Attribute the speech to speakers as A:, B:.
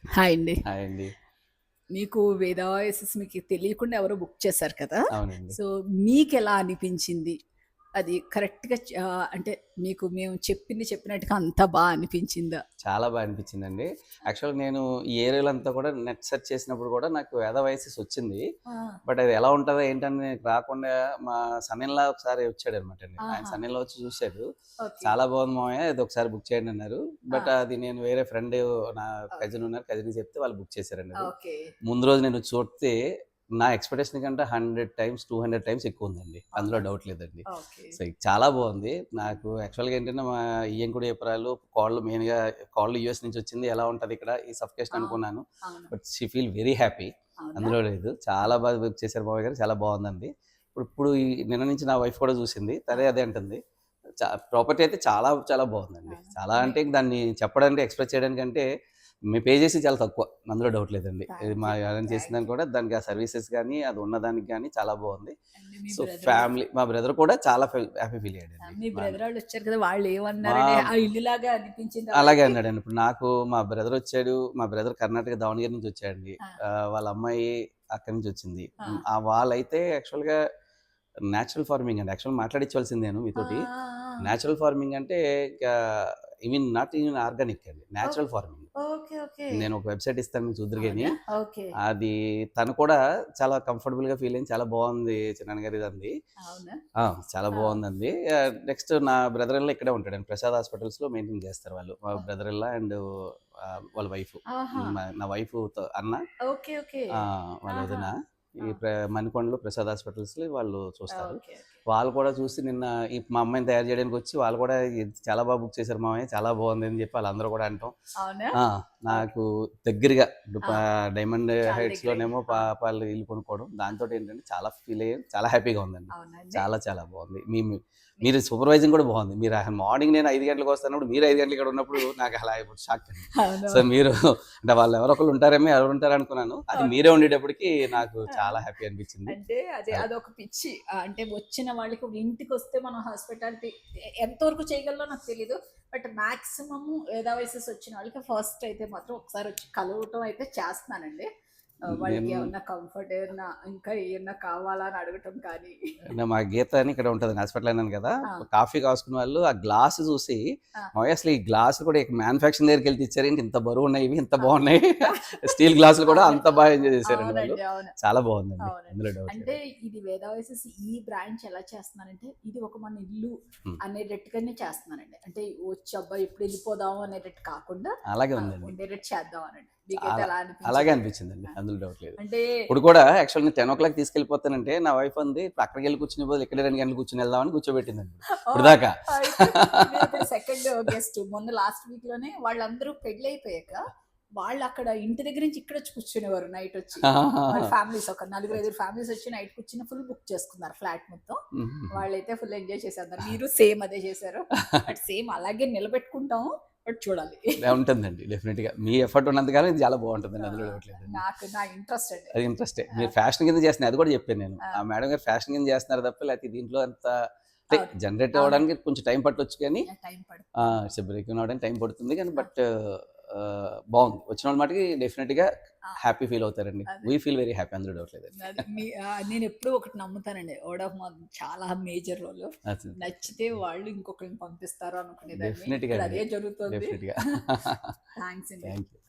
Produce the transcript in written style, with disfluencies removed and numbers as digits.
A: Hi అండి.
B: Hi అండి.
A: మీకు 'వేద ఓఎస్ఎస్' మీకు తెలియకుండా ఎవరో బుక్ చేశారు కదా!
B: అవునండి.
A: సో, మీకెలా అనిపించింది? అది కరెక్ట్‌గా అంటే మీకు మేము చెప్పింది చెప్పినట్టుగా అంతా అనిపించిందా?
B: చాలా అనిపించిందండి. యాక్చువల్‌గా నేను ఈ ఏరియాలో అంతా కూడా నెట్ సెర్చ్ చేసినప్పుడు కూడా నాకు వేద వయసెస్ వచ్చింది.
A: ఆ!
B: బట్ అది ఎలా ఉంటదో ఏంటని నాకు రాకుండా మా సన్ ఇన్ లా ఒకసారి వచ్చాడనమాట అండి. ఆయన
A: ఆహా!
B: సన్ ఇన్ లా వచ్చి చూసాడు.
A: ఓకే.
B: చాలా బాగుంది మామయ్య ఇది ఒకసారి బుక్ చేయండి అన్నారు.
A: ఆ!
B: బట్ అది నేను వేరే ఫ్రెండ్ నా
A: ఓకే.
B: కజిన్ ఉన్నారు. కజిన్‌కి చెప్తే వాళ్ళు బుక్ చేశారండి అది.
A: ఓకే.
B: ముందు రోజు నేను చూస్తే నా ఎక్స్‌పెక్టేషన్ కంటే 100 టైమ్స్, 200 టైమ్స్ ఎక్కువుందండి. అందులో
A: అవునా?
B: డౌట్ లేదండి.
A: ఓకే.
B: సో, ఇది చాలా బావుంది. నాకు యాక్చువల్‌గా ఏంటంటే మా ఇయ్యంకుడి ఎపురాలు కోడలు మెయిన్‌గా కోడలు యూఎస్ నుంచి వచ్చింది. ఎలా ఉంటదిక్కడ ఈ సఫ్కేషన్
A: ఆ!
B: అనుకున్నాను.
A: అవును.
B: But she feel very happy.
A: అవునా?
B: అందులో లేదు. చాలా బాగా బుక్ చేశారు మావయ్య గారు. చాలా బావుందంది. ఇప్పుడు ఈ నిన్న నుంచి నా వైఫ్ కూడా చూసింది. తనే
A: ఆహా!
B: అదే అంటుంది. ప్రాపర్టీ అయితే చాలా చాలా బావుందండి.
A: అవునా?
B: చాలా అంటే దాన్ని చెప్పడానికి ఎక్స్‌ప్రెస్ చేయడానికంటే మేము పే చేసింది చాలా తక్కువ. అందులో డౌట్ లేదండి. ఇది
A: థాంక్
B: మా
A: యూ.
B: అరేంజ్
A: థాంక్
B: చేసిందానికి
A: యూ.
B: కూడా దానికి ఆ సర్వీసెస్ గాని, అది ఉన్నదానికి గాని చాలా బావుంది.
A: And me
B: so,
A: brother
B: family మా బ్రదర్ కూడా చాలా హ్యాపీ ఫీల్ అయ్యాడండి.
A: మీ
B: మా
A: బ్రదర్ ఆళ్ళొచ్చారు కదా!
B: మా
A: వాళ్ళేమన్నారండి? ఆ ఇల్లులాగా అనిపించిందా
B: అలాగే
A: వాళ్ళకి?
B: అన్నాడండి. ఇప్పుడు నాకు మా బ్రదర్ వచ్చాడు. మా బ్రదర్ కర్ణాటక దావణగిరి నుంచి వచ్చాడండి.
A: ఆ!
B: వాళ్ళ అమ్మాయి అక్కడి నుంచి వచ్చింది.
A: ఆ!
B: వాళ్ళైతే యాక్చువల్‌గా నేచురల్ ఫార్మింగ్ అండి. యాక్చువల్‌గా మాట్లాడించవలసిందేను
A: ఆ!
B: మీతోటి.
A: ఆ! ఆ!
B: నేచురల్ ఫార్మింగ్ అంటే ఇంకా నాట్ ఈవెన్ ఆర్గానిక్ అండి.
A: Okay.
B: Natural farming.
A: Okay. Okay.
B: నేను ఒక వెబ్‌సైట్ ఇస్తాను మీకు చూద్దురు గాని.
A: అవునా? ఓకే.
B: అది తను కూడా చాలా కంఫర్టబుల్‌గా ఫీల్ అయింది. చాలా బావుంది చిన్నాన్న గారు ఇదంది.
A: అవునా?
B: ఆ! చాలా
A: ఆ!
B: బావుందంది. నెక్స్ట్ నా బ్రదర్ ఇన్ లా ఇక్కడే ఉంటాడండి. ప్రసాద్ హాస్పిటల్స్‌లో మెయింటైన్ చేస్తారు వాళ్ళు. మా
A: ఓహ్!
B: బ్రదర్ ఇన్ లా అండ్ వాళ్ళ వైఫ్.
A: ఆహా!
B: నా వైఫ్‌తో అన్న
A: ఓకే. ఓకే.
B: ఆ! వాళ్ళ
A: ఆహా!
B: వదిన.
A: ఆ!
B: ఈ మణికొండలో ప్రసాద్ హాస్పిటల్స్‌లో వాళ్ళు చూస్తారు.
A: ఓకే. ఓకే.
B: వాళ్ళు కూడా చూసి నిన్న మా అమ్మాయిని తయారు చేయడానికొచ్చి వాళ్ళు కూడా "ఇది చాలా బాగా బుక్ చేశారు మామయ్య. చాలా బావుంది" అని చెప్పి ఆళ్ళందరూ కూడా అనటం.
A: అవునా?
B: ఆ!
A: ఓకే.
B: నాకు దగ్గరగా ఇప్పుడు
A: ఆ!
B: డైమండ్
A: చాలా దగ్గరయింది.
B: హైట్స్‌లోనేమో
A: అవును.
B: పాపాలు ఇల్లు కొనుక్కోవడం. దాంతోటేంటంటే చాలా ఫీల్ అయ్యాను. చాలా హ్యాపీగా ఉందండి.
A: అవునండి.
B: చాలా చాలా బావుంది.
A: మీ
B: మీరు సూపర్వైజింగ్ కూడా బావుంది. మీరు మార్నింగ్ నేను 5 గంటలకు వస్తానప్పుడు మీరు 5 గంటలకు ఇక్కడ ఉన్నప్పుడు నాకు అలా షాక్ అండి. సో,
A: అవునవును.
B: మీరు అంటే వాళ్ళు ఎవరో ఒకళ్ళు ఉంటారేమో ఎవరుంటారు అనుకున్నాను. అది
A: ఓకే.
B: మీరే ఉండేటప్పటికి నాకు
A: ఆ!
B: చాలా హ్యాపీ అనిపించింది.
A: అంటే అదే
B: చాలా
A: అదొక పిచ్చి. అంటే వచ్చిన వాళ్ళకి ఒక ఇంటికొస్తే మనం హాస్పిటాలిటీ ఎంతవరకు చేయగలనో నాకు తెలీదు. బట్ మాక్సిమము వేదావయసెస్ వచ్చిన వాళ్ళకి ఫస్ట్ అయితే మాత్రం ఒకసారి వచ్చి కలవటం అయితే చేస్తున్నానండి. వాళ్ళకి
B: నేను
A: ఏమన్నా కంఫర్ట్ ఏమన్నా ఇంకా ఏమన్నా కావాలా అని అడగటం కానీ.
B: మా గీత అని ఇక్కడ ఉంటదండి. హాస్పిటల్ అన్నాను కదా!
A: ఆ!
B: కాఫీ కాసుకునే వాళ్ళు ఆ గ్లాస్ చూసి
A: ఆ!
B: "మావయ్య అసలు ఈ గ్లాస్ కూడా మ్యానుఫ్యాక్చరింగ్ దగ్గరికెళ్ళి తెచ్చారేంటి? ఇంత బరువున్నాయి ఇవి ఇంత
A: ఆ!
B: బావున్నాయి."
A: ఆ!
B: స్టీల్ గ్లాసులు కూడా
A: అవును.
B: అంత బాగా ఎంజాయ్ చేశారండి వాళ్ళు.
A: అవునండి. అవును.
B: చాలా బావుందండి.
A: అవునండి.
B: అందులో డౌట్
A: అంటే
B: లేదండి.
A: ఇది వేద వాయిసెస్ ఈ బ్రాంచ్ ఎలా చేస్తున్నానంటే, ఇది ఒక మన ఇల్లు
B: హ్మ్.
A: అనేటట్టుగానే చేస్తున్నానండి. అంటే వచ్చి అబ్బా! ఎప్పుడు వెళ్ళిపోదాం అనేటట్టు కాకుండా
B: అలాగే ఉందండి.
A: ఉండేటట్టు చేద్దామనండి. మీకైతే
B: చాలా
A: అలా
B: అలాగే
A: అనిపించిందా?
B: అనిపించిందండి.
A: ఆ!
B: అందులో డౌట్ లేదు.
A: అంటే
B: ఇప్పుడు కూడా యాక్చువల్‌గా నేను 10:00 తీసుకెళ్ళిపోతానంటే నా వైఫ్ అంది, "ఇప్పుడు అక్కడికెళ్ళి కూర్చునే బదులు ఇక్కడే 2 గంటలు కూర్చొని వెళ్దామని" కూర్చోబెట్టిందండి
A: ఓహ్!
B: ఇప్పటిదాకా.
A: అయితే నేనిప్పుడు సెకండ్ గెస్ట్. మొన్న లాస్ట్ వీక్‌లోనే వాళ్ళందరూ పెళ్లయిపోయాక వాళ్ళక్కడ ఇంటి దగ్గర నుంచి ఇక్కడొచ్చి కూర్చునేవారు నైటొచ్చి. వాళ్ళ ఫ్యామిలీస్ ఒక నలుగురు, ఐదుగురు ఫ్యామిలీస్ వచ్చి నైట్ కూర్చొని ఫుల్ బుక్ చేసుకున్నారు ఫ్లాట్ మొత్తం.
B: హుహుహు.
A: వాళ్ళైతే ఫుల్ ఎంజాయ్ చేసేద్దన్నారు. మీరు సేమ్ అదే చేశారు. బట్ సేమ్ అలాగే నిలబెట్టుకుంటాము. బట్ చూడాలి.
B: ఉంటుందండి డెఫినిట్‌గా. మీ ఎఫర్ట్ ఉన్నంత కాలం ఇది చాలా బావుంటుందండి.
A: ఆ!
B: అందులో డౌట్ లేదండి.
A: నా ఇంట్రెస్ట్ అండి
B: అది
A: అది.
B: ఇంట్రెస్టే.
A: ఆ!
B: మీరు ఫ్యాషన్ కింద చేస్తున్నారు. అది కూడా చెప్పాను నేను.
A: ఆ!
B: ఆ మేడం గారు ఫ్యాషన్ కింద చేస్తున్నారు తప్ప లేకపోతే దీంట్లో అంత అంటే
A: అవును.
B: జనరేట్
A: అవునండి.
B: అవ్వడానికి కొంచెం టైం పట్టొచ్చు కానీ
A: టైం పడుతుంది. అవును.
B: ఇట్స్ బ్రేక్ ఈవెన్ అవ్వడానికి టైం పడుతుంది కానీ
A: ఆ!
B: బట్ బావుంది. వచ్చినోళ్ళ మటికి డెఫినిట్‌గా
A: ఆ!
B: హ్యాపీ ఫీల్ అవుతారండి.
A: అదే.
B: వి ఫీల్ వెరీ హ్యాపీ అందులో డౌట్ లేదండి.
A: అది నేనెప్పుడూ ఒకటి నమ్ముతానండి. వర్డ్ ఆఫ్ మౌత్ చాలా మేజర్ రోలు.
B: అది
A: నచ్చితే వాళ్ళు ఇంకొకళ్ళని పంపిస్తారు అనుకునేదాన్ని.
B: డెఫినిట్‌గా
A: ఇప్పుడు
B: అండి.
A: అదే జరుగుతోంది.
B: డెఫినిట్‌గా.
A: థాంక్స్ అండి.
B: Thank you.